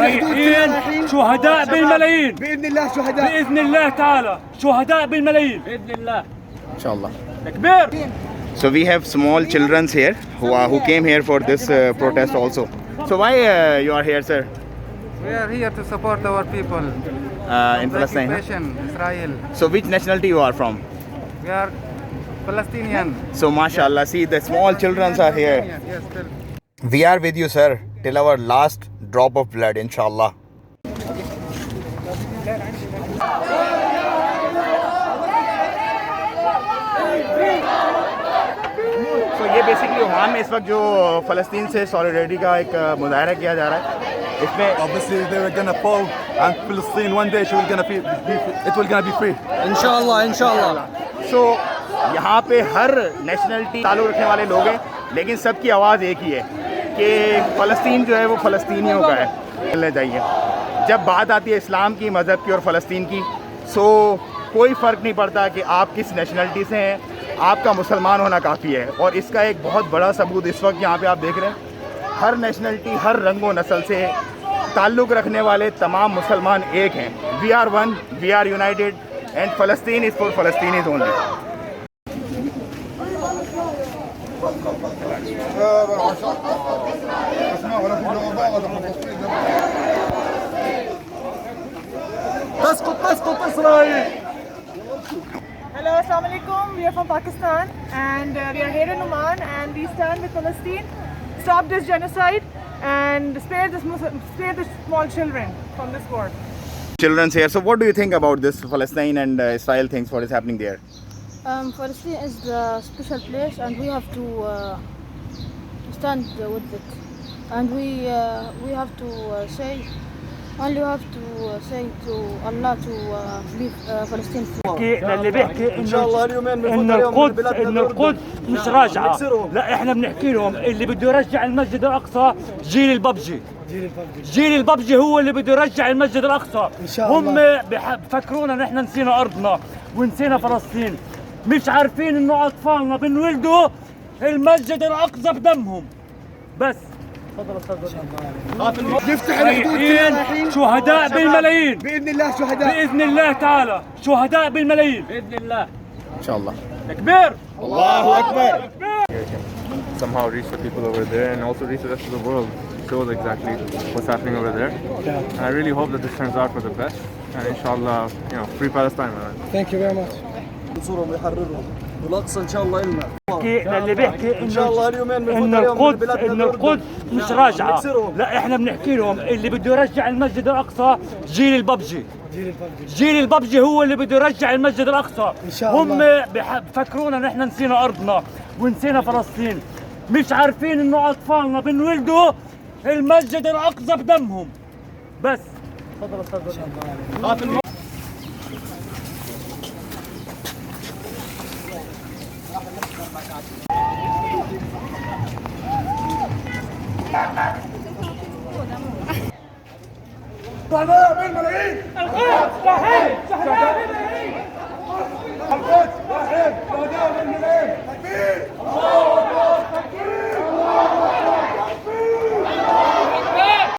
رايحين شهداء بالملايين باذن الله، شهداء باذن الله تعالى، شهداء بالملايين باذن الله. Inshallah. كبير. So we have small children here who came here for this protest also. So why you are here, sir? We are here to support our people In Palestine. Huh? occupation, Israel. So which nationality you are from? We are Palestinian. So mashallah, see the small children are here. Yes, tell. We are with you, sir, till our last drop of blood, inshallah. So ये basically Oman में इस वक्त जो फ़लस्तीन से solidarity का एक मुजाहरा किया जा रहा है, इसमें Obviously, they were gonna fall, and Palestine one day she will gonna be it will gonna be free. इंशाल्लाह इंशाल्लाह। सो यहाँ पे हर नेशनलिटी ताल्लुक़ रखने वाले लोग हैं, लेकिन सबकी आवाज़ एक ही है कि फ़लस्तीन जो है वो फ़लस्तीनियों का है। चलने चाहिए। जब बात आती है इस्लाम की, मज़हब की और फ़लस्तीन की, सो कोई फ़र्क नहीं पड़ता कि आप किस नेशनलिटी से हैं, आपका मुसलमान होना काफ़ी है। और इसका एक बहुत बड़ा सबूत इस वक्त यहाँ पे आप देख रहे हैं, हर नेशनलिटी, हर रंग व नस्ल से ताल्लुक़ रखने वाले तमाम मुसलमान एक हैं। We are one, we are united, and फ़लस्तीन इज़ फॉर फ़लस्तीनीज़ only. تسقط إسرائيل. Hello, Assalamu alaikum. We are from Pakistan and we are here in Oman and we stand with Palestine. Stop this genocide and spare the small children from this war. Children's here. So what do you think about this Palestine and Israel things? What is happening there? Palestine is the special place, and we have to stand with it. And we have to say to Allah to leave Palestine free. اللي بيحكي ان شاء الله اليومين إن القدس مش راجعة، لا احنا بنحكي لهم اللي بده يرجع المسجد الأقصى جيل الببجي. جيل الببجي هو اللي بده يرجع المسجد الأقصى. إن شاء الله. هم بفكرونا ان احنا نسينا أرضنا ونسينا فلسطين، مش عارفين انه أطفالنا بنولدوا المسجد الأقصى بدمهم. بس نفتح الحدود، رايحين شهداء بالملايين باذن الله، شهداء بإذن الله تعالى، شهداء بالملايين بإذن الله. Inshallah. كبير. Allahu Akbar. Somehow reach the people over there and also reach the rest of the world, shows exactly what's happening over there. And I really hope that this turns out for the best, and inshallah, free Palestine, man. Thank you very much. ننصرهم ويحررهم والاقصى ان شاء الله إلنا. اللي بيحكي ان شاء الله اليومين ان القدس مش راجعة، لا احنا بنحكي لهم اللي بده يرجع المسجد الأقصى جيل الببجي. جيل الببجي هو اللي بده يرجع المسجد الأقصى. إن شاء الله. هم بفكرونا ان احنا نسينا أرضنا ونسينا فلسطين، مش عارفين انه أطفالنا بنولدوا المسجد الأقصى بدمهم. بس شهداء بالملايين. القدس واحد، شهداء بالملايين. القدس واحد، شهداء بالملايين. تكبير.